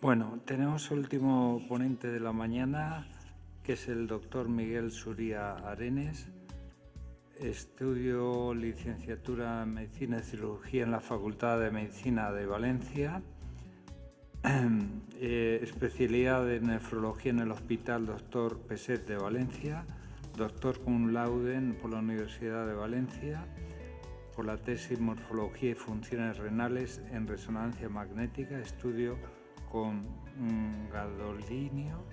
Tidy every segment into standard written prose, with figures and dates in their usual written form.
Bueno, tenemos el último ponente de la mañana, que es el doctor Miguel Suría Arenes. Estudio licenciatura en Medicina y Cirugía en la Facultad de Medicina de Valencia. Especialidad de Nefrología en el Hospital Dr. Peset de Valencia. Doctor cum laude por la Universidad de Valencia por la tesis Morfología y Funciones Renales en Resonancia Magnética, estudio con gadolinio.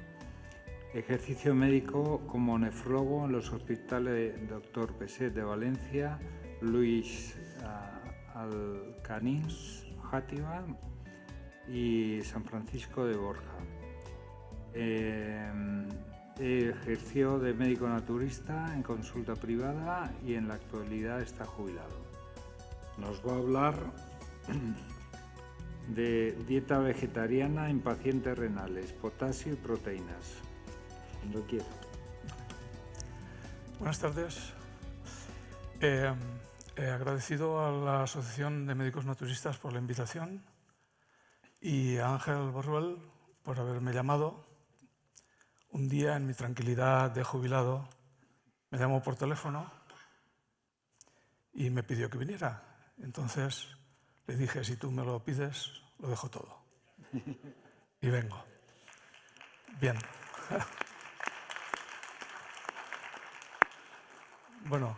Ejercicio médico como nefrólogo en los hospitales Dr. Peset de Valencia, Luis Alcanins, Játiva y San Francisco de Borja. Ejerció de médico naturista en consulta privada y en la actualidad está jubilado. Nos va a hablar de dieta vegetariana en pacientes renales, potasio y proteínas. Cuando quiera. Buenas tardes. Agradecido a la Asociación de Médicos Naturistas por la invitación y a Ángel Borruel por haberme llamado. Un día, en mi tranquilidad de jubilado, me llamó por teléfono y me pidió que viniera. Entonces le dije, si tú me lo pides, lo dejo todo. Y vengo. Bien. Bueno,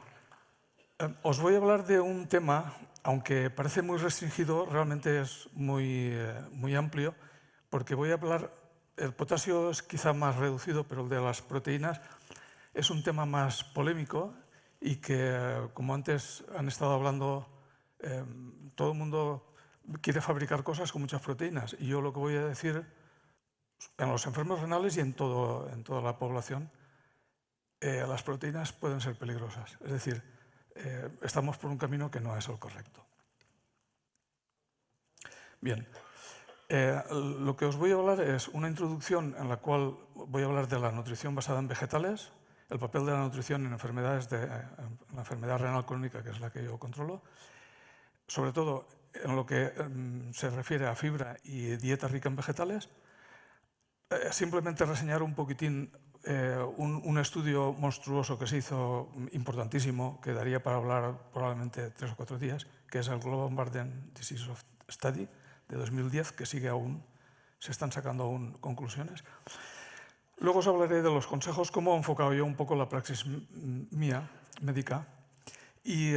os voy a hablar de un tema, aunque parece muy restringido, realmente es muy amplio, porque voy a hablar, el potasio es quizá más reducido, pero el de las proteínas es un tema más polémico y que, como antes han estado hablando, todo el mundo quiere fabricar cosas con muchas proteínas. Y yo lo que voy a decir, en los enfermos renales y en toda la población, las proteínas pueden ser peligrosas. Es decir, estamos por un camino que no es el correcto. Bien, lo que os voy a hablar es una introducción en la cual voy a hablar de la nutrición basada en vegetales, el papel de la nutrición en enfermedades en la enfermedad renal crónica, que es la que yo controlo, sobre todo en lo que se refiere a fibra y dieta rica en vegetales. Simplemente reseñar un poquitín un estudio monstruoso que se hizo, importantísimo, que daría para hablar probablemente 3 o 4 días, que es el Global Burden Disease Study de 2010, que sigue aún, se están sacando aún conclusiones. Luego os hablaré de los consejos, cómo he enfocado yo un poco la praxis mía, médica, y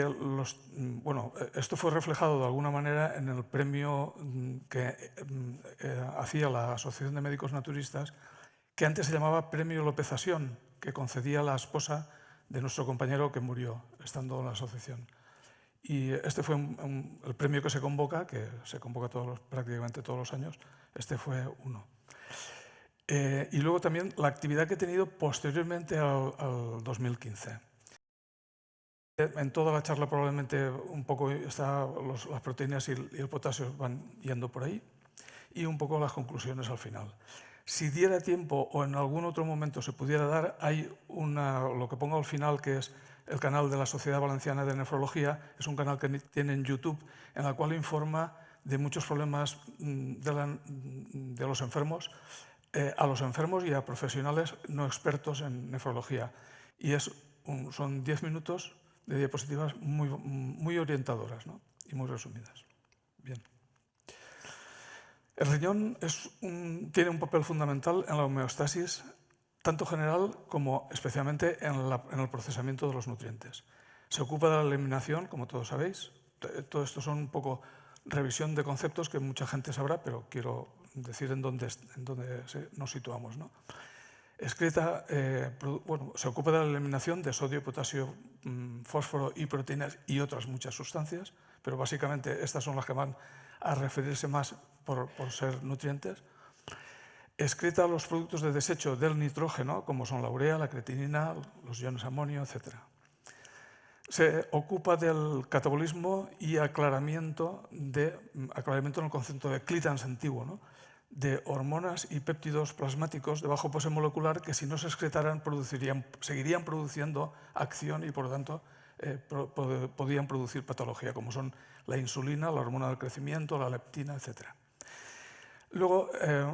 esto fue reflejado de alguna manera en el premio que hacía la Asociación de Médicos Naturistas, que antes se llamaba Premio López Asión, que concedía la esposa de nuestro compañero que murió estando en la asociación. Y este fue el premio que se convoca prácticamente todos los años. Este fue uno. Y luego también la actividad que he tenido posteriormente al 2015. En toda la charla probablemente un poco las proteínas y el potasio van yendo por ahí y un poco las conclusiones al final. Si diera tiempo o en algún otro momento se pudiera dar, hay lo que pongo al final, que es el canal de la Sociedad Valenciana de Nefrología. Es un canal que tiene en YouTube, en el cual informa de muchos problemas de los enfermos, a los enfermos y a profesionales no expertos en nefrología. Y son 10 minutos de diapositivas muy orientadoras, ¿no? Y muy resumidas. Bien. El riñón tiene un papel fundamental en la homeostasis, tanto general como especialmente en el procesamiento de los nutrientes. Se ocupa de la eliminación, como todos sabéis. Todo esto son un poco revisión de conceptos que mucha gente sabrá, pero quiero decir en dónde nos situamos, ¿no? Se ocupa de la eliminación de sodio, potasio, fósforo y proteínas y otras muchas sustancias, pero básicamente estas son las que van a referirse más por ser nutrientes. Excreta los productos de desecho del nitrógeno, como son la urea, la creatinina, los iones amonio, etc. Se ocupa del catabolismo y aclaramiento en el concepto de clítrans antiguo, ¿no? De hormonas y péptidos plasmáticos de bajo peso molecular que, si no se excretaran, seguirían produciendo acción y, por lo tanto, podían producir patología, como son la insulina, la hormona del crecimiento, la leptina, etc. Luego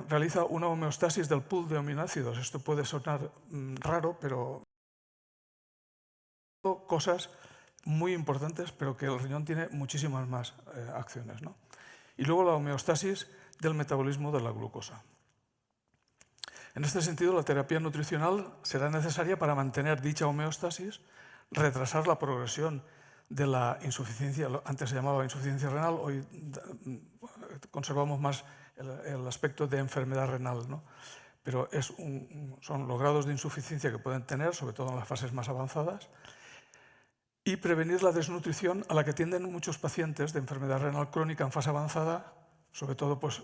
realiza una homeostasis del pool de aminoácidos. Esto puede sonar raro, pero cosas muy importantes, pero que el riñón tiene muchísimas más acciones, ¿no? Y luego la homeostasis del metabolismo de la glucosa. En este sentido, la terapia nutricional será necesaria para mantener dicha homeostasis, retrasar la progresión de la insuficiencia, antes se llamaba insuficiencia renal, hoy conservamos más el aspecto de enfermedad renal, ¿no? Pero son los grados de insuficiencia que pueden tener, sobre todo en las fases más avanzadas, y prevenir la desnutrición a la que tienden muchos pacientes de enfermedad renal crónica en fase avanzada, sobre todo pues,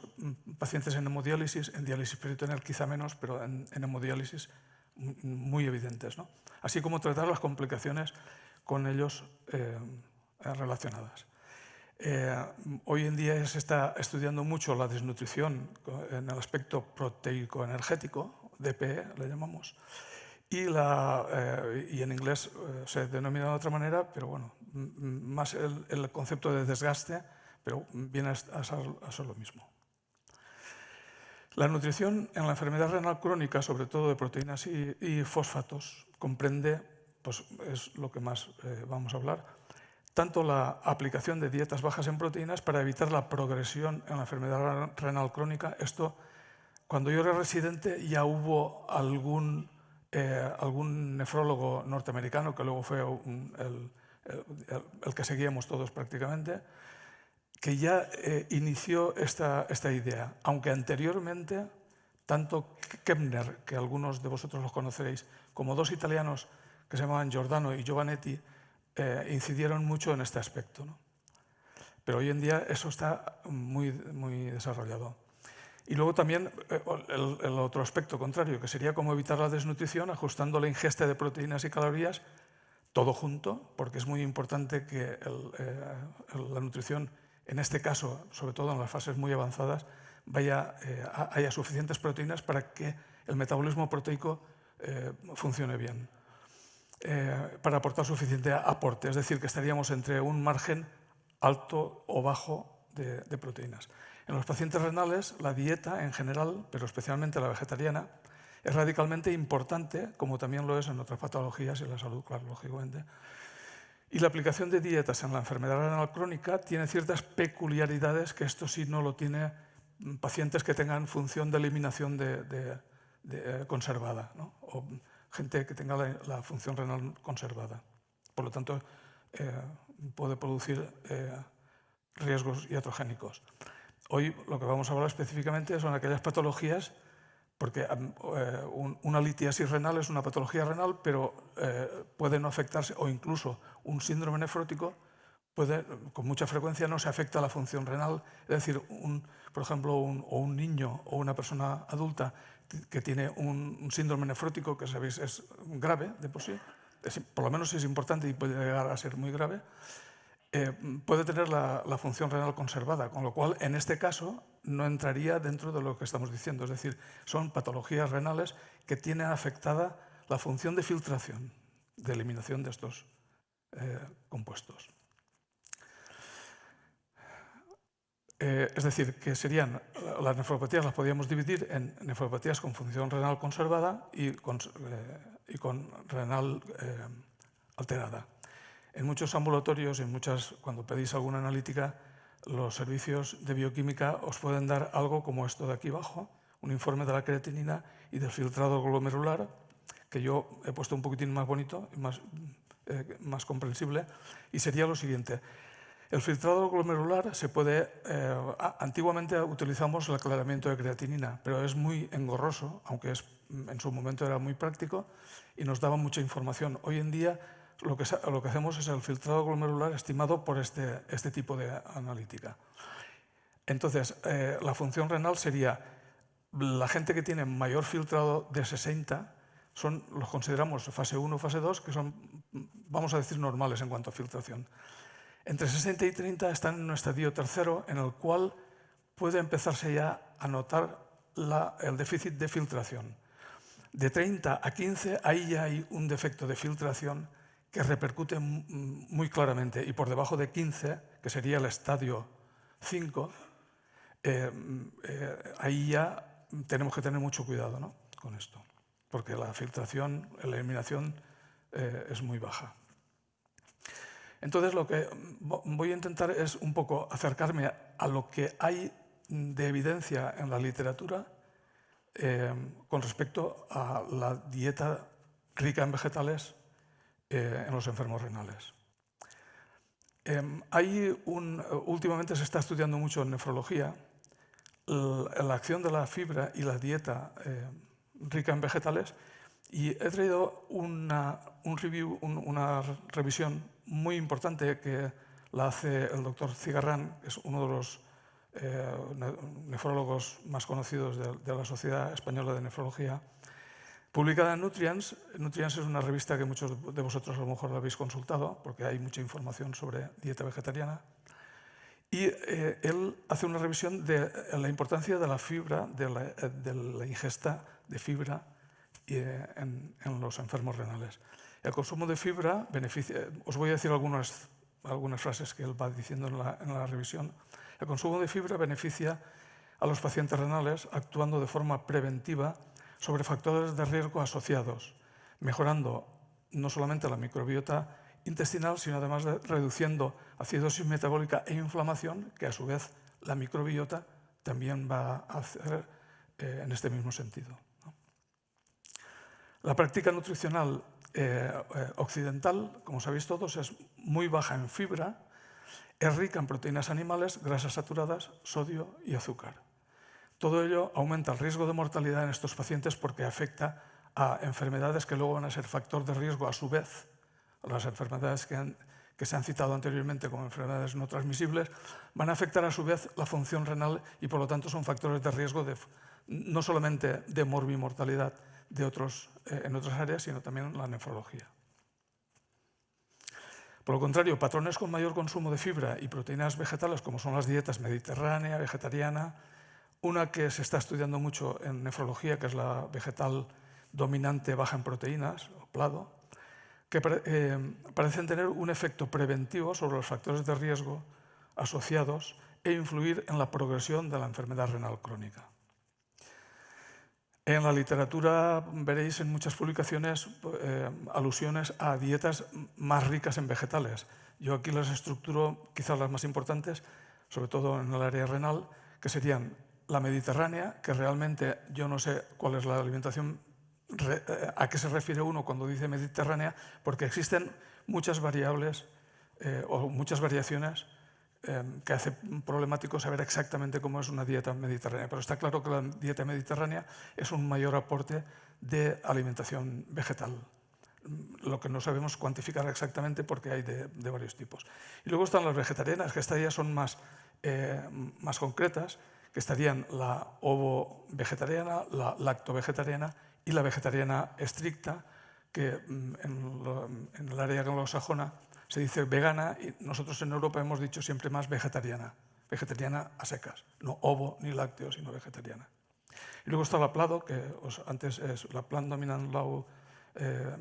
pacientes en hemodiálisis, en diálisis peritoneal quizá menos, pero en hemodiálisis muy evidentes, ¿no? Así como tratar las complicaciones con ellos relacionadas. Hoy en día se está estudiando mucho la desnutrición en el aspecto proteico-energético, DPE le llamamos, y en inglés se denomina de otra manera, pero bueno, más el concepto de desgaste, pero viene a ser lo mismo. La nutrición en la enfermedad renal crónica, sobre todo de proteínas y fosfatos, comprende, pues es lo que más vamos a hablar, tanto la aplicación de dietas bajas en proteínas para evitar la progresión en la enfermedad renal crónica. Esto, cuando yo era residente, ya hubo algún nefrólogo norteamericano, que luego fue el que seguíamos todos prácticamente, que ya inició esta idea, aunque anteriormente tanto Kepner, que algunos de vosotros los conoceréis, como dos italianos que se llamaban Giordano y Giovanetti, incidieron mucho en este aspecto, ¿no? Pero hoy en día eso está muy, muy desarrollado. Y luego también el otro aspecto contrario, que sería cómo evitar la desnutrición ajustando la ingesta de proteínas y calorías, todo junto, porque es muy importante que la nutrición, en este caso, sobre todo en las fases muy avanzadas, haya suficientes proteínas para que el metabolismo proteico funcione bien, para aportar suficiente aporte, es decir, que estaríamos entre un margen alto o bajo de proteínas. En los pacientes renales, la dieta en general, pero especialmente la vegetariana, es radicalmente importante, como también lo es en otras patologías y en la salud, claro, lógicamente. Y la aplicación de dietas en la enfermedad renal crónica tiene ciertas peculiaridades que esto sí no lo tiene pacientes que tengan función de eliminación conservada, ¿no? O gente que tenga la función renal conservada. Por lo tanto, puede producir riesgos iatrogénicos. Hoy lo que vamos a hablar específicamente son aquellas patologías, porque una litiasis renal es una patología renal, pero puede no afectarse, o incluso un síndrome nefrótico con mucha frecuencia no se afecta a la función renal. Es decir, por ejemplo, un niño o una persona adulta que tiene un síndrome nefrótico, que sabéis es grave de por sí, por lo menos es importante y puede llegar a ser muy grave, puede tener la función renal conservada, con lo cual en este caso no entraría dentro de lo que estamos diciendo. Es decir, son patologías renales que tienen afectada la función de filtración, de eliminación de estos compuestos. Es decir, que serían las nefropatías, las podríamos dividir en nefropatías con función renal conservada y con renal alterada. En muchos ambulatorios y cuando pedís alguna analítica, los servicios de bioquímica os pueden dar algo como esto de aquí abajo, un informe de la creatinina y del filtrado glomerular, que yo he puesto un poquitín más bonito y más comprensible, y sería lo siguiente. El filtrado glomerular se puede... antiguamente utilizamos el aclaramiento de creatinina, pero es muy engorroso, aunque en su momento era muy práctico y nos daba mucha información. Hoy en día lo que hacemos es el filtrado glomerular estimado por este tipo de analítica. Entonces, la función renal sería la gente que tiene mayor filtrado de 60, los consideramos fase 1 o fase 2, que son, vamos a decir, normales en cuanto a filtración. Entre 60 y 30 están en un estadio tercero en el cual puede empezarse ya a notar el déficit de filtración. De 30 a 15, ahí ya hay un defecto de filtración que repercute muy claramente, y por debajo de 15, que sería el estadio 5, ahí ya tenemos que tener mucho cuidado, ¿no?, con esto, porque la filtración, la eliminación es muy baja. Entonces, lo que voy a intentar es un poco acercarme a lo que hay de evidencia en la literatura con respecto a la dieta rica en vegetales en los enfermos renales. Últimamente se está estudiando mucho en nefrología la acción de la fibra y la dieta rica en vegetales, y he traído una revisión muy importante que la hace el doctor Cigarrán, que es uno de los nefrólogos más conocidos de la Sociedad Española de Nefrología, publicada en Nutrients. Nutrients es una revista que muchos de vosotros a lo mejor la habéis consultado, porque hay mucha información sobre dieta vegetariana. Y él hace una revisión de la importancia de la fibra, de la ingesta de fibra en los enfermos renales. El consumo de fibra beneficia. Os voy a decir algunas frases que él va diciendo en la revisión. El consumo de fibra beneficia a los pacientes renales actuando de forma preventiva sobre factores de riesgo asociados, mejorando no solamente la microbiota intestinal, sino además reduciendo acidosis metabólica e inflamación, que a su vez la microbiota también va a hacer en este mismo sentido, ¿no? La práctica nutricional occidental, como sabéis todos, es muy baja en fibra, es rica en proteínas animales, grasas saturadas, sodio y azúcar. Todo ello aumenta el riesgo de mortalidad en estos pacientes porque afecta a enfermedades que luego van a ser factor de riesgo a su vez. Las enfermedades que se han citado anteriormente como enfermedades no transmisibles van a afectar a su vez la función renal y por lo tanto son factores de riesgo no solamente de morbimortalidad en otras áreas, sino también en la nefrología. Por lo contrario, patrones con mayor consumo de fibra y proteínas vegetales, como son las dietas mediterránea, vegetariana, una que se está estudiando mucho en nefrología, que es la vegetal dominante baja en proteínas, o PLADO, que parecen tener un efecto preventivo sobre los factores de riesgo asociados e influir en la progresión de la enfermedad renal crónica. En la literatura veréis en muchas publicaciones alusiones a dietas más ricas en vegetales. Yo aquí las estructuro, quizás las más importantes, sobre todo en el área renal, que serían la mediterránea, que realmente yo no sé cuál es la alimentación, a qué se refiere uno cuando dice mediterránea, porque existen muchas variables o muchas variaciones que hace problemático saber exactamente cómo es una dieta mediterránea. Pero está claro que la dieta mediterránea es un mayor aporte de alimentación vegetal. Lo que no sabemos cuantificar exactamente porque hay de varios tipos. Y luego están las vegetarianas, que estas ya son más concretas, que estarían la ovo-vegetariana, la lacto-vegetariana y la vegetariana estricta, que en el área anglosajona se dice vegana, y nosotros en Europa hemos dicho siempre más vegetariana a secas, no ovo ni lácteo, sino vegetariana. Y luego está la PLADO, que antes es la Plant Dominant Low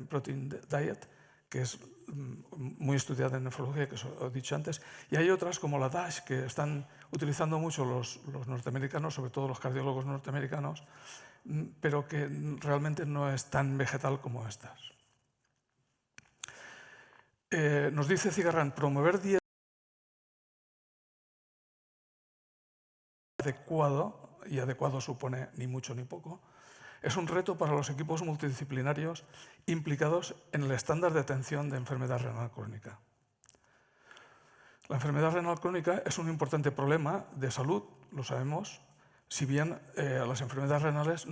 Protein Diet, que es muy estudiada en nefrología, que os he dicho antes, y hay otras como la DASH, que están utilizando mucho los norteamericanos, sobre todo los cardiólogos norteamericanos, pero que realmente no es tan vegetal como estas. Nos dice Cigarrán, promover dieta adecuado, y adecuado supone ni mucho ni poco, es un reto para los equipos multidisciplinarios implicados en el estándar de atención de enfermedad renal crónica. La enfermedad renal crónica es un importante problema de salud, lo sabemos, si bien las enfermedades renales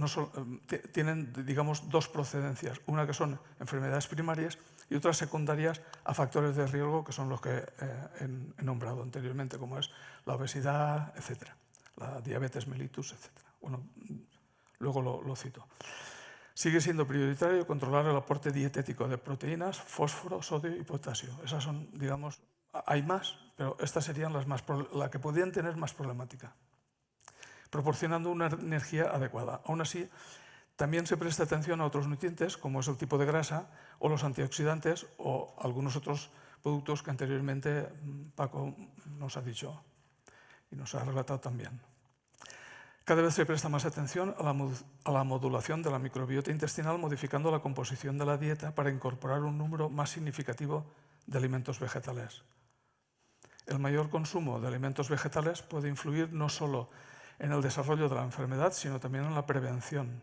tienen, digamos, dos procedencias, una que son enfermedades primarias y otras secundarias a factores de riesgo, que son los que he nombrado anteriormente, como es la obesidad, etc., la diabetes mellitus, etc. Bueno, luego lo cito. Sigue siendo prioritario controlar el aporte dietético de proteínas, fósforo, sodio y potasio. Esas son, digamos, hay más, pero estas serían las que podrían tener más problemática, proporcionando una energía adecuada. Aún así, también se presta atención a otros nutrientes, como es el tipo de grasa o los antioxidantes o algunos otros productos que anteriormente Paco nos ha dicho y nos ha relatado también. Cada vez se presta más atención a la modulación de la microbiota intestinal, modificando la composición de la dieta para incorporar un número más significativo de alimentos vegetales. El mayor consumo de alimentos vegetales puede influir no solo en el desarrollo de la enfermedad, sino también en la prevención,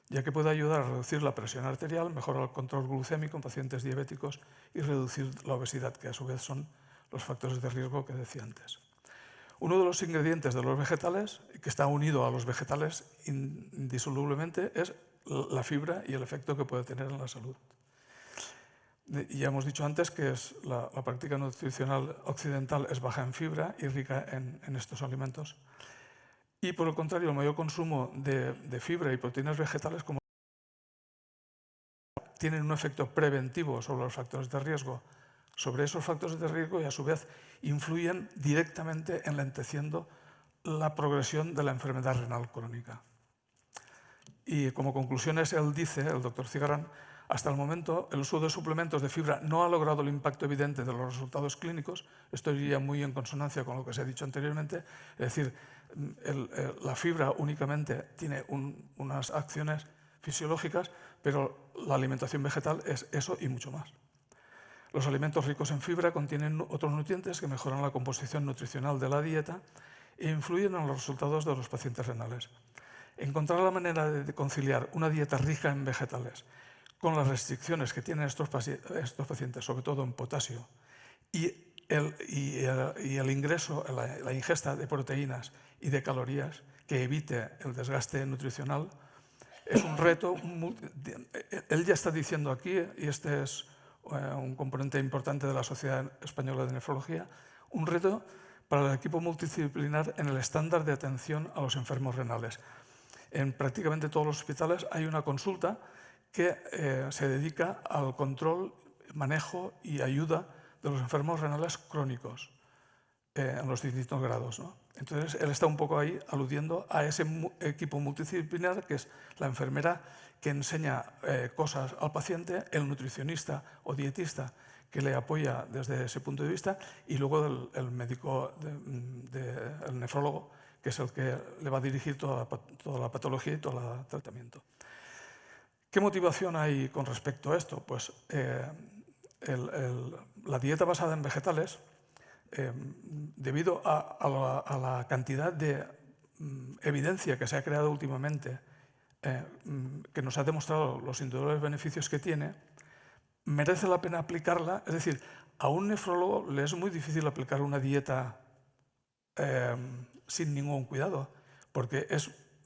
ya que puede ayudar a reducir la presión arterial, mejorar el control glucémico en pacientes diabéticos y reducir la obesidad, que a su vez son los factores de riesgo que decía antes. Uno de los ingredientes de los vegetales, que está unido a los vegetales indisolublemente, es la fibra y el efecto que puede tener en la salud. Ya hemos dicho antes que la práctica nutricional occidental es baja en fibra y rica en estos alimentos. Y por el contrario, el mayor consumo de fibra y proteínas vegetales tienen un efecto preventivo sobre los factores de riesgo, sobre esos factores de riesgo, y a su vez influyen directamente enlenteciendo la progresión de la enfermedad renal crónica. Y como conclusiones, él dice, el doctor Cigarán, hasta el momento el uso de suplementos de fibra no ha logrado el impacto evidente de los resultados clínicos. Esto iría muy en consonancia con lo que se ha dicho anteriormente. Es decir, la fibra únicamente tiene unas acciones fisiológicas, pero la alimentación vegetal es eso y mucho más. Los alimentos ricos en fibra contienen otros nutrientes que mejoran la composición nutricional de la dieta e influyen en los resultados de los pacientes renales. Encontrar la manera de conciliar una dieta rica en vegetales con las restricciones que tienen estos pacientes, sobre todo en potasio, y el ingreso, la ingesta de proteínas y de calorías que evite el desgaste nutricional, es un reto. Él ya está diciendo aquí, y este es un componente importante de la Sociedad Española de Nefrología, un reto para el equipo multidisciplinar en el estándar de atención a los enfermos renales. En prácticamente todos los hospitales hay una consulta que se dedica al control, manejo y ayuda de los enfermos renales crónicos en los distintos grados, ¿no? Entonces, él está un poco ahí aludiendo a ese equipo multidisciplinar, que es la enfermera que enseña cosas al paciente, el nutricionista o dietista que le apoya desde ese punto de vista, y luego el médico, el nefrólogo, que es el que le va a dirigir toda la patología y todo el tratamiento. ¿Qué motivación hay con respecto a esto? Pues la dieta basada en vegetales, debido a la cantidad de evidencia que se ha creado últimamente, que nos ha demostrado los indudables beneficios que tiene, merece la pena aplicarla. Es decir, a un nefrólogo le es muy difícil aplicar una dieta sin ningún cuidado, porque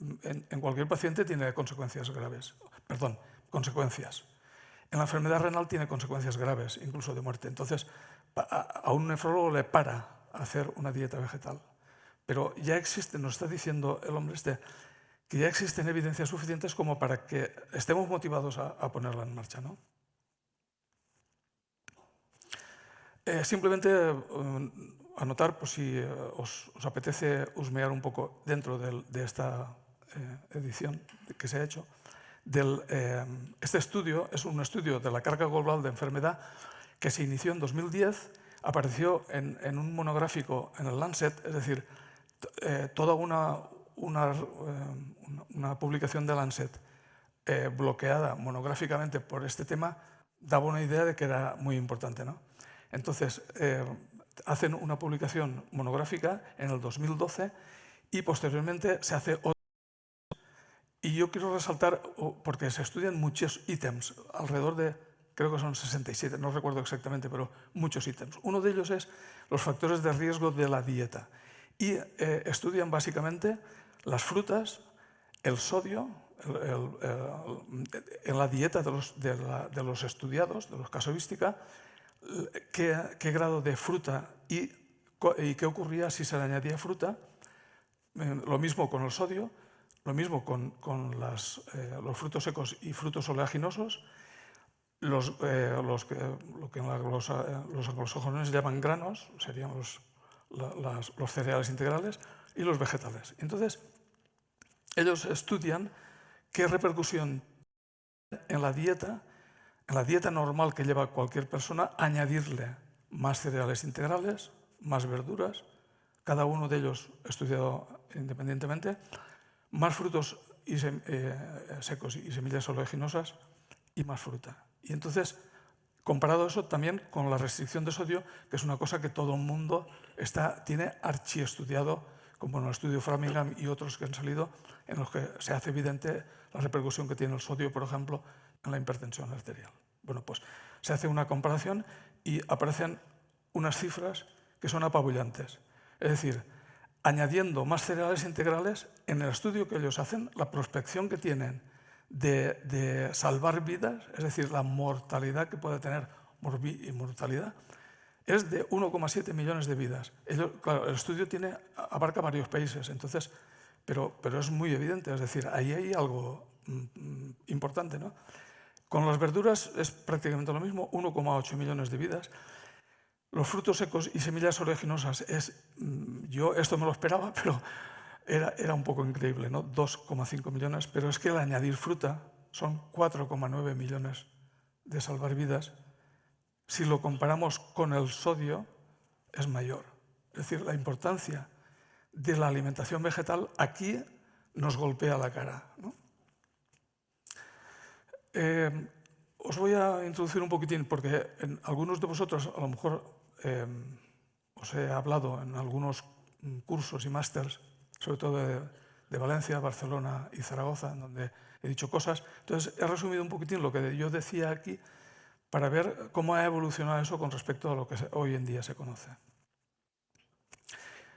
en cualquier paciente tiene consecuencias graves. Perdón, consecuencias. En la enfermedad renal tiene consecuencias graves, incluso de muerte. Entonces, a un nefrólogo le para hacer una dieta vegetal. Pero ya existe, nos está diciendo el hombre que ya existen evidencias suficientes como para que estemos motivados a ponerla en marcha, ¿no? Simplemente anotar, por si os apetece husmear un poco dentro de esta edición que se ha hecho. Este estudio es un estudio de la carga global de enfermedad que se inició en 2010, apareció en un monográfico en el Lancet, es decir, toda una publicación de Lancet bloqueada monográficamente por este tema daba una idea de que era muy importante, ¿no? Entonces, hacen una publicación monográfica en el 2012 y posteriormente se hace otra. Y yo quiero resaltar, porque se estudian muchos ítems, alrededor de, creo que son 67, no recuerdo exactamente, pero muchos ítems. Uno de ellos es los factores de riesgo de la dieta. Y estudian básicamente las frutas, el sodio, en la dieta de los estudiados, de los casuística, qué grado de fruta y qué ocurría si se le añadía fruta. Lo mismo con el sodio. Lo mismo con los frutos secos y frutos oleaginosos, lo que los anglosajones llaman granos, serían los cereales integrales, y los vegetales. Entonces, ellos estudian qué repercusión en la dieta normal que lleva cualquier persona, añadirle más cereales integrales, más verduras, cada uno de ellos estudiado independientemente, más frutos secos y semillas oleaginosas y más fruta. Y entonces, comparado eso también con la restricción de sodio, que es una cosa que todo el mundo tiene archiestudiado, como en el estudio Framingham y otros que han salido, en los que se hace evidente la repercusión que tiene el sodio, por ejemplo, en la hipertensión arterial. Bueno, pues se hace una comparación y aparecen unas cifras que son apabullantes. Es decir, añadiendo más cereales integrales, en el estudio que ellos hacen, la prospección que tienen de salvar vidas, es decir, la mortalidad que puede tener mortalidad, es de 1,7 millones de vidas. Claro, el estudio abarca varios países, entonces, pero es muy evidente, es decir, ahí hay algo importante, ¿no? Con las verduras es prácticamente lo mismo, 1,8 millones de vidas. Los frutos secos y semillas oleaginosas, yo esto me lo esperaba, pero era un poco increíble, ¿no? 2,5 millones, pero es que al añadir fruta son 4,9 millones de salvar vidas. Si lo comparamos con el sodio, es mayor. Es decir, la importancia de la alimentación vegetal aquí nos golpea la cara, ¿no? Os voy a introducir un poquitín, porque en algunos de vosotros a lo mejor os he hablado en algunos cursos y másters, sobre todo de Valencia, Barcelona y Zaragoza, en donde he dicho cosas. Entonces he resumido un poquitín lo que yo decía aquí para ver cómo ha evolucionado eso con respecto a lo que hoy en día se conoce.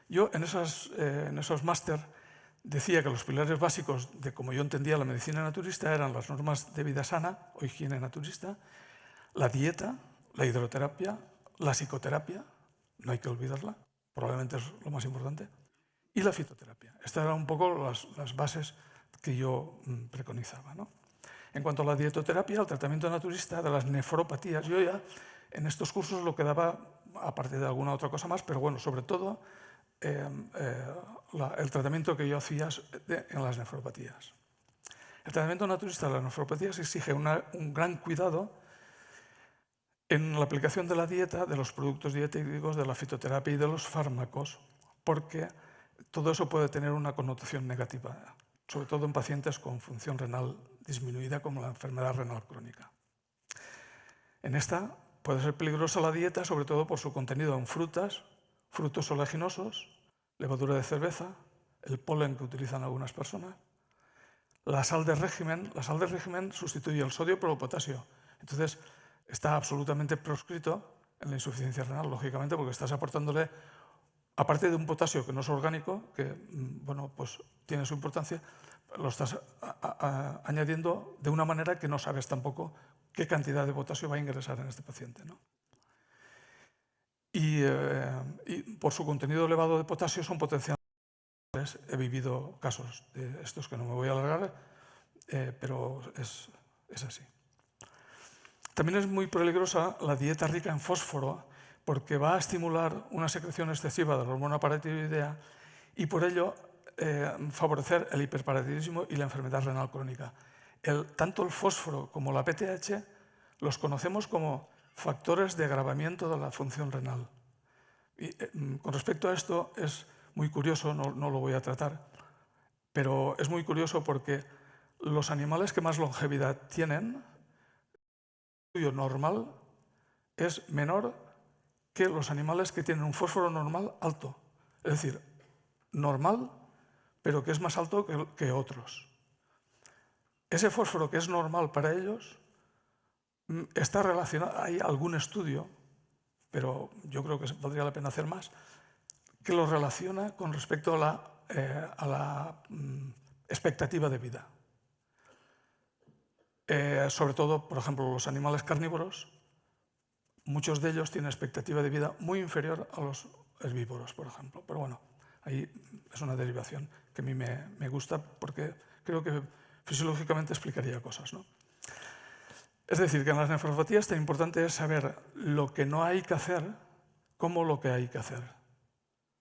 Yo en esos máster decía que los pilares básicos de como yo entendía la medicina naturista eran las normas de vida sana o higiene naturista, la dieta, la hidroterapia, la psicoterapia, no hay que olvidarla, probablemente es lo más importante, y la fitoterapia. Estas eran un poco las bases que yo preconizaba, ¿no? En cuanto a la dietoterapia, el tratamiento naturista de las nefropatías, yo ya en estos cursos lo que daba, aparte de alguna otra cosa más, pero bueno, sobre todo el tratamiento que yo hacía en las nefropatías. El tratamiento naturista de las nefropatías exige un gran cuidado en la aplicación de la dieta, de los productos dietéticos, de la fitoterapia y de los fármacos, porque todo eso puede tener una connotación negativa, sobre todo en pacientes con función renal disminuida, como la enfermedad renal crónica. En esta puede ser peligrosa la dieta, sobre todo por su contenido en frutas, frutos oleaginosos, levadura de cerveza, el polen que utilizan algunas personas. La sal de régimen sustituye el sodio por el potasio. Entonces, está absolutamente proscrito en la insuficiencia renal, lógicamente, porque estás aportándole, aparte de un potasio que no es orgánico, que bueno, pues tiene su importancia, lo estás añadiendo de una manera que no sabes tampoco qué cantidad de potasio va a ingresar en este paciente, ¿no? Y por su contenido elevado de potasio son potenciales. He vivido casos de estos que no me voy a alargar, pero es así. También es muy peligrosa la dieta rica en fósforo, porque va a estimular una secreción excesiva de la hormona paratiroidea y por ello favorecer el hiperparatiroidismo y la enfermedad renal crónica. Tanto el fósforo como la PTH los conocemos como factores de agravamiento de la función renal. Y, con respecto a esto es muy curioso, no lo voy a tratar, pero es muy curioso porque los animales que más longevidad tienen, el estudio normal es menor que los animales que tienen un fósforo normal alto. Es decir, normal, pero que es más alto que otros. Ese fósforo que es normal para ellos está relacionado, hay algún estudio, pero yo creo que valdría la pena hacer más, que lo relaciona con respecto a la expectativa de vida. Sobre todo, por ejemplo, los animales carnívoros, muchos de ellos tienen expectativa de vida muy inferior a los herbívoros, por ejemplo. Pero bueno, ahí es una derivación que a mí me gusta porque creo que fisiológicamente explicaría cosas, ¿no? Es decir, que en las nefropatías tan importante es saber lo que no hay que hacer como lo que hay que hacer.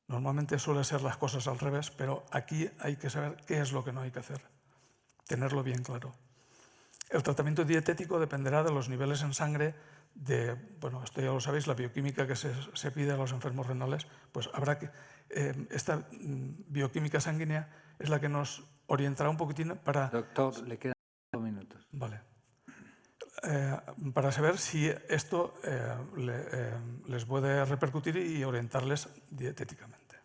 Normalmente suelen ser las cosas al revés, pero aquí hay que saber qué es lo que no hay que hacer, tenerlo bien claro. El tratamiento dietético dependerá de los niveles en sangre bueno, esto ya lo sabéis, la bioquímica que se pide a los enfermos renales, pues habrá que, esta bioquímica sanguínea es la que nos orientará un poquitín para... Doctor, le quedan 5 minutos. Vale. Para saber si esto les puede repercutir y orientarles dietéticamente.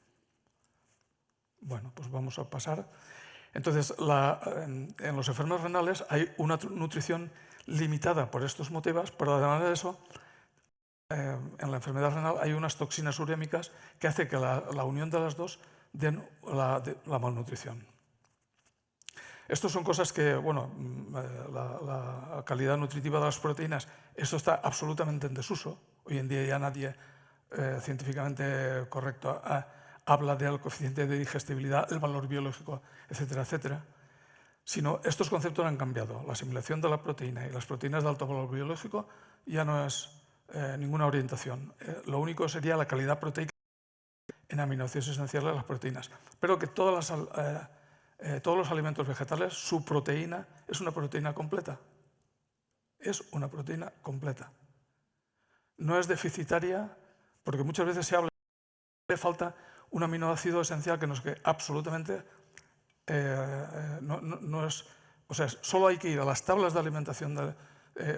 Bueno, pues vamos a pasar. Entonces, en los enfermos renales hay una nutrición limitada por estos motivos, pero además de eso, en la enfermedad renal hay unas toxinas urémicas que hace que la unión de las dos den la malnutrición. Estas son cosas que, bueno, la calidad nutritiva de las proteínas, esto está absolutamente en desuso. Hoy en día ya nadie científicamente correcto habla del coeficiente de digestibilidad, el valor biológico, etcétera, etcétera. Sino estos conceptos han cambiado. La asimilación de la proteína y las proteínas de alto valor biológico ya no es ninguna orientación. Lo único sería la calidad proteica en aminoácidos esenciales de las proteínas. Pero que todos los alimentos vegetales, su proteína es una proteína completa. Es una proteína completa. No es deficitaria, porque muchas veces se habla de que le falta un aminoácido esencial que no es que absolutamente no es... O sea, solo hay que ir a las tablas de alimentación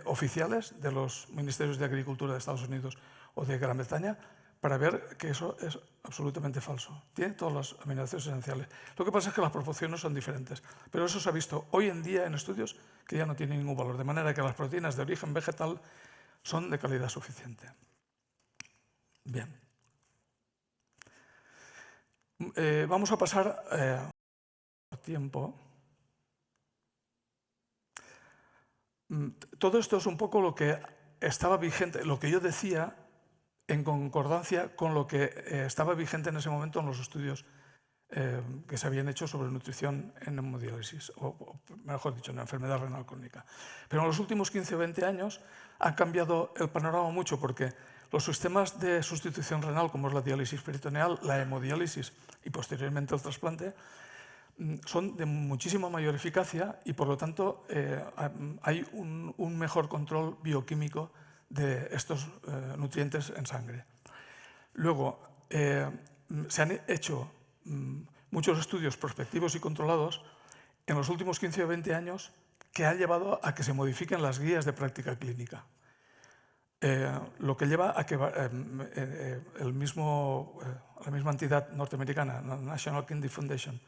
oficiales de los ministerios de Agricultura de Estados Unidos o de Gran Bretaña para ver que eso es absolutamente falso. Tiene todos los aminoácidos esenciales. Lo que pasa es que las proporciones son diferentes. Pero eso se ha visto hoy en día en estudios que ya no tienen ningún valor. De manera que las proteínas de origen vegetal son de calidad suficiente. Bien. Vamos a pasar tiempo. Todo esto es un poco lo que estaba vigente, lo que yo decía en concordancia con lo que estaba vigente en ese momento en los estudios que se habían hecho sobre nutrición en hemodiálisis, o mejor dicho, en la enfermedad renal crónica. Pero en los últimos 15 o 20 años ha cambiado el panorama mucho porque los sistemas de sustitución renal, como es la diálisis peritoneal, la hemodiálisis y posteriormente el trasplante, son de muchísima mayor eficacia y, por lo tanto, hay un mejor control bioquímico de estos nutrientes en sangre. Luego, se han hecho muchos estudios prospectivos y controlados en los últimos 15 o 20 años que han llevado a que se modifiquen las guías de práctica clínica. Lo que lleva a que la misma entidad norteamericana, National Kidney Foundation,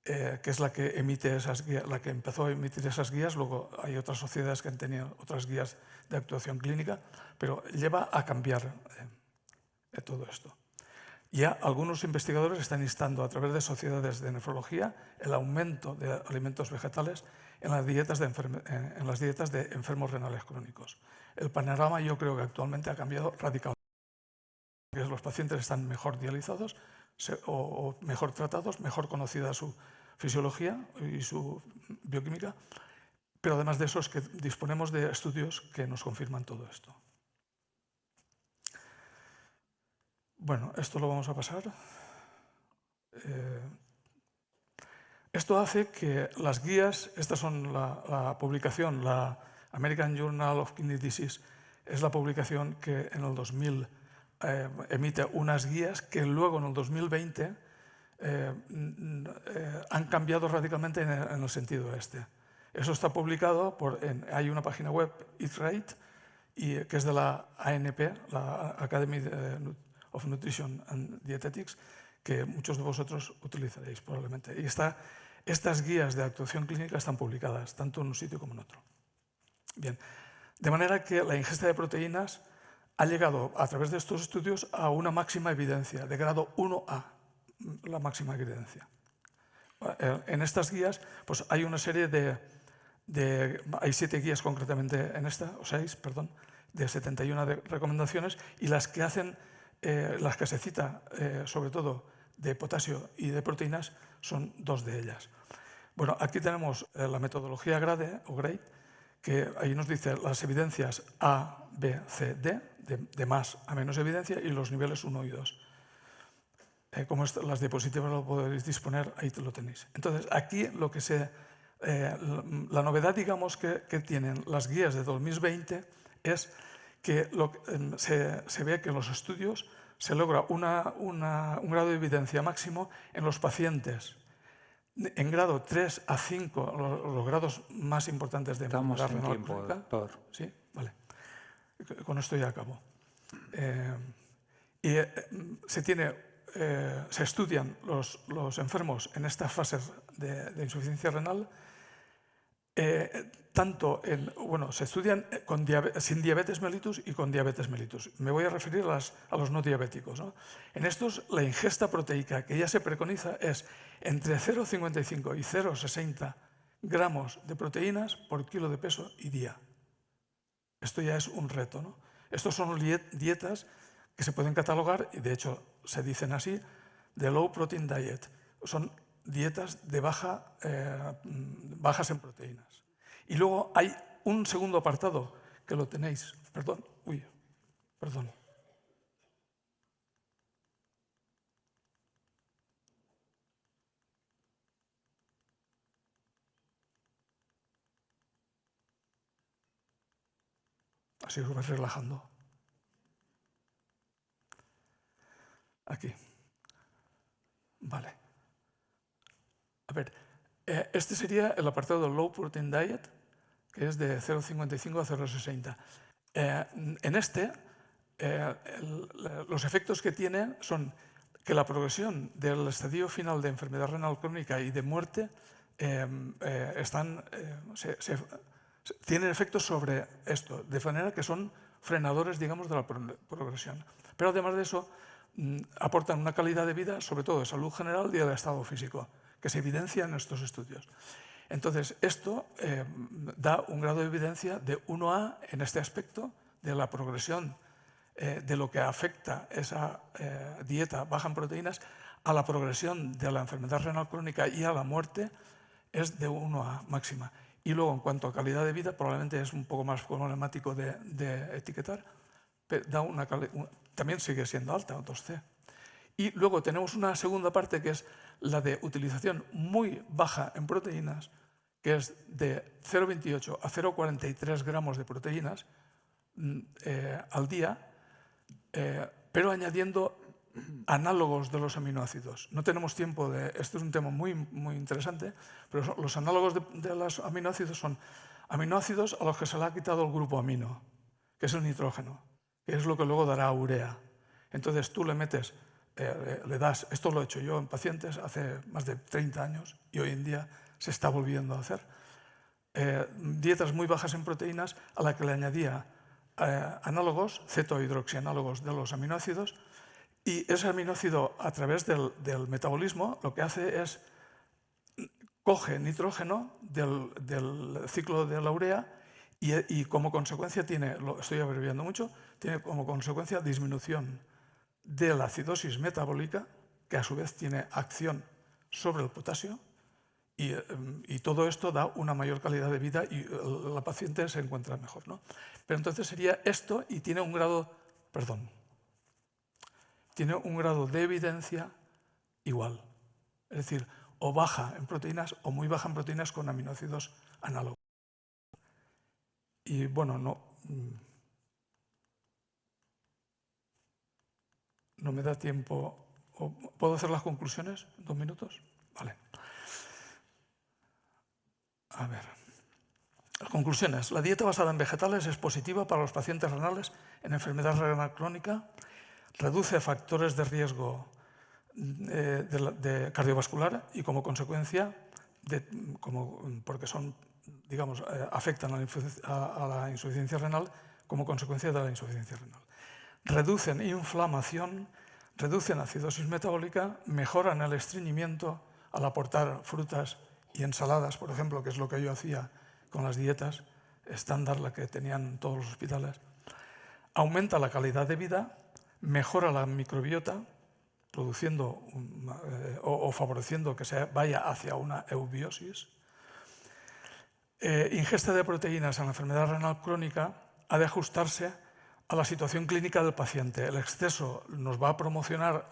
que es la que emite esas guías, la que empezó a emitir esas guías, luego hay otras sociedades que han tenido otras guías de actuación clínica, pero lleva a cambiar todo esto. Ya algunos investigadores están instando a través de sociedades de nefrología el aumento de alimentos vegetales en las dietas de enfermos renales crónicos. El panorama yo creo que actualmente ha cambiado radicalmente. Los pacientes están mejor dializados o mejor tratados, mejor conocida su fisiología y su bioquímica, pero además de eso es que disponemos de estudios que nos confirman todo esto. Bueno, esto lo vamos a pasar. Esto hace que las guías, estas son la publicación, la American Journal of Kidney Disease, es la publicación que en el 2000 emite unas guías que luego en el 2020 han cambiado radicalmente en el sentido este. Eso está publicado hay una página web, Eat Right, que es de la ANP, la Academy of Nutrition and Dietetics, que muchos de vosotros utilizaréis probablemente. Y estas guías de actuación clínica están publicadas tanto en un sitio como en otro. Bien, de manera que la ingesta de proteínas ha llegado a través de estos estudios a una máxima evidencia, de grado 1A, la máxima evidencia. En estas guías pues hay una serie hay 7 guías concretamente en esta, o 6, perdón, de 71 recomendaciones, y las que se cita sobre todo de potasio y de proteínas son 2 de ellas. Bueno, aquí tenemos la metodología GRADE o GRADE, que ahí nos dice las evidencias A, B, C, D, de más a menos evidencia, y los niveles 1 y 2. Como las diapositivas lo podéis disponer, ahí lo tenéis. Entonces, aquí la novedad, digamos, que tienen las guías de 2020 es que se ve que en los estudios se logra un grado de evidencia máximo en los pacientes En grado 3 a 5, los grados más importantes de Estamos enfermedad en renal tiempo, crónica. doctor. Sí, vale. Con esto ya acabo. Se estudian los enfermos en estas fases de insuficiencia renal. Se estudian sin diabetes mellitus y con diabetes mellitus. Me voy a referir a los no diabéticos, ¿no? En estos, la ingesta proteica que ya se preconiza es entre 0,55 y 0,60 gramos de proteínas por kilo de peso y día. Esto ya es un reto, ¿no? Estos son dietas que se pueden catalogar, y de hecho se dicen así, de low protein diet. Son dietas de bajas en proteínas. Y luego hay un segundo apartado que lo tenéis. Perdón. Así os vais relajando. Aquí. Vale. A ver, este sería el apartado Low Protein Diet, que es de 0,55 a 0,60. En este, los efectos que tiene son que la progresión del estadio final de enfermedad renal crónica y de muerte tienen efectos sobre esto, de manera que son frenadores, digamos, de la progresión. Pero además de eso, aportan una calidad de vida, sobre todo de salud general y del estado físico, que se evidencia en estos estudios. Entonces, esto da un grado de evidencia de 1A en este aspecto de la progresión de lo que afecta esa dieta baja en proteínas a la progresión de la enfermedad renal crónica y a la muerte, es de 1A máxima. Y luego, en cuanto a calidad de vida, probablemente es un poco más problemático de etiquetar, pero también sigue siendo alta, 2C. Y luego tenemos una segunda parte que es la de utilización muy baja en proteínas, que es de 0,28 a 0,43 gramos de proteínas al día, pero añadiendo análogos de los aminoácidos. No tenemos tiempo esto es un tema muy, muy interesante, pero los análogos de los aminoácidos son aminoácidos a los que se le ha quitado el grupo amino, que es el nitrógeno, que es lo que luego dará urea. Entonces tú le metes, le das, esto lo he hecho yo en pacientes hace más de 30 años y hoy en día se está volviendo a hacer, dietas muy bajas en proteínas a la que le añadía análogos, cetohidroxianálogos de los aminoácidos, y ese aminoácido a través del metabolismo lo que hace es coge nitrógeno del ciclo de la urea y como consecuencia lo estoy abreviando mucho, tiene como consecuencia disminución de la acidosis metabólica, que a su vez tiene acción sobre el potasio, y todo esto da una mayor calidad de vida y la paciente se encuentra mejor, ¿no? Pero entonces sería esto y tiene un grado de evidencia igual. Es decir, o baja en proteínas o muy baja en proteínas con aminoácidos análogos. Y bueno, no me da tiempo. ¿Puedo hacer las conclusiones? 2 minutos. Vale. A ver. Las conclusiones. La dieta basada en vegetales es positiva para los pacientes renales en enfermedad renal crónica, reduce factores de riesgo de cardiovascular y como consecuencia, porque afectan a la insuficiencia renal como consecuencia de la insuficiencia renal. Reducen inflamación, reducen acidosis metabólica, mejoran el estreñimiento al aportar frutas y ensaladas, por ejemplo, que es lo que yo hacía con las dietas estándar, la que tenían todos los hospitales. Aumenta la calidad de vida, mejora la microbiota, produciendo o favoreciendo que se vaya hacia una eubiosis. Ingesta de proteínas en la enfermedad renal crónica ha de ajustarse a la situación clínica del paciente. El exceso nos va a promocionar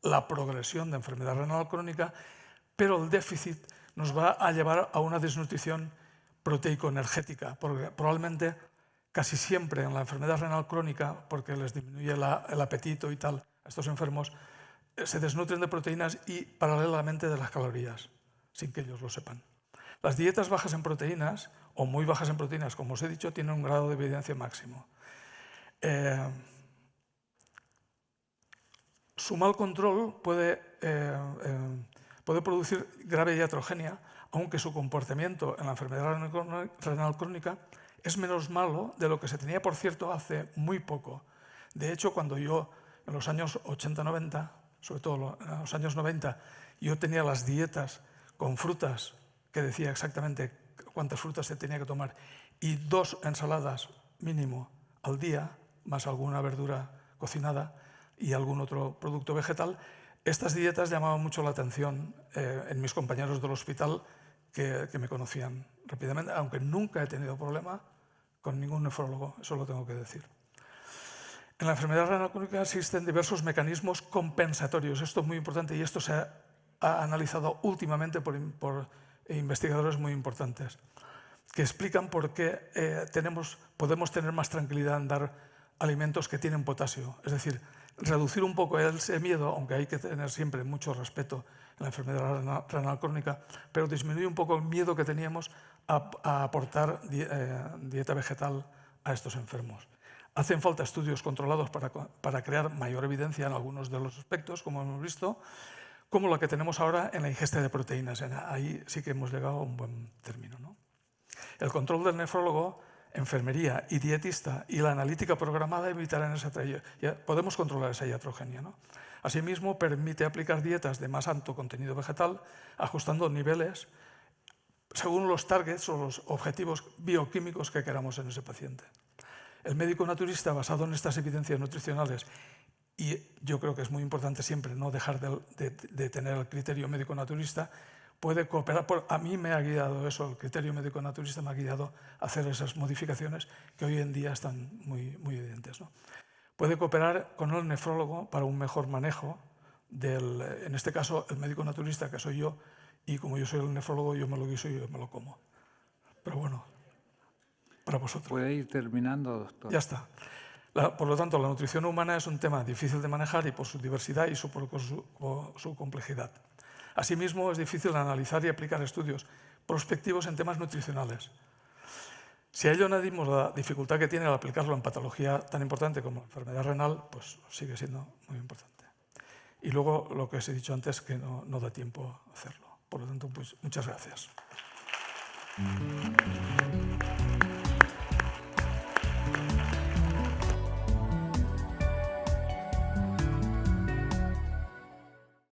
la progresión de enfermedad renal crónica, pero el déficit nos va a llevar a una desnutrición proteico-energética, porque probablemente casi siempre en la enfermedad renal crónica, porque les disminuye el apetito y tal, a estos enfermos, se desnutren de proteínas y paralelamente de las calorías. sin que ellos lo sepan. Las dietas bajas en proteínas o muy bajas en proteínas, como os he dicho, tienen un grado de evidencia máximo. Su mal control puede producir grave iatrogenia, aunque su comportamiento en la enfermedad renal crónica es menos malo de lo que se tenía, por cierto, hace muy poco. De hecho, cuando yo, en los años 80-90, sobre todo en los años 90, yo tenía las dietas con frutas que decía exactamente cuántas frutas se tenía que tomar y 2 ensaladas mínimo al día, más alguna verdura cocinada y algún otro producto vegetal. Estas dietas llamaban mucho la atención en mis compañeros del hospital que me conocían rápidamente, aunque nunca he tenido problema con ningún nefrólogo, eso lo tengo que decir. En la enfermedad renal crónica existen diversos mecanismos compensatorios. Esto es muy importante y esto se ha analizado últimamente por investigadores muy importantes, que explican por qué podemos tener más tranquilidad en dar alimentos que tienen potasio. Es decir, reducir un poco ese miedo, aunque hay que tener siempre mucho respeto en la enfermedad renal crónica, pero disminuir un poco el miedo que teníamos a aportar dieta vegetal a estos enfermos. Hacen falta estudios controlados para crear mayor evidencia en algunos de los aspectos, como hemos visto, como la que tenemos ahora en la ingesta de proteínas. Ahí sí que hemos llegado a un buen término, ¿no? El control del nefrólogo, enfermería y dietista y la analítica programada evitarán esa podemos controlar esa iatrogenia, ¿no? Asimismo, permite aplicar dietas de más alto contenido vegetal, ajustando niveles según los targets o los objetivos bioquímicos que queramos en ese paciente. El médico naturista, basado en estas evidencias nutricionales, y yo creo que es muy importante siempre no dejar de tener el criterio médico naturista, puede cooperar. A mí me ha guiado eso, el criterio médico naturista me ha guiado a hacer esas modificaciones que hoy en día están muy, muy evidentes, ¿no? Puede cooperar con el nefrólogo para un mejor manejo en este caso, el médico naturista, que soy yo, y como yo soy el nefrólogo, yo me lo guiso y yo me lo como. Pero bueno, para vosotros. Puede ir terminando, doctor. Ya está. Por lo tanto, la nutrición humana es un tema difícil de manejar y por su diversidad y por su complejidad. Asimismo, es difícil analizar y aplicar estudios prospectivos en temas nutricionales. Si a ello añadimos la dificultad que tiene al aplicarlo en patología tan importante como la enfermedad renal, pues sigue siendo muy importante. Y luego, lo que os he dicho antes, que no da tiempo a hacerlo. Por lo tanto, pues muchas gracias.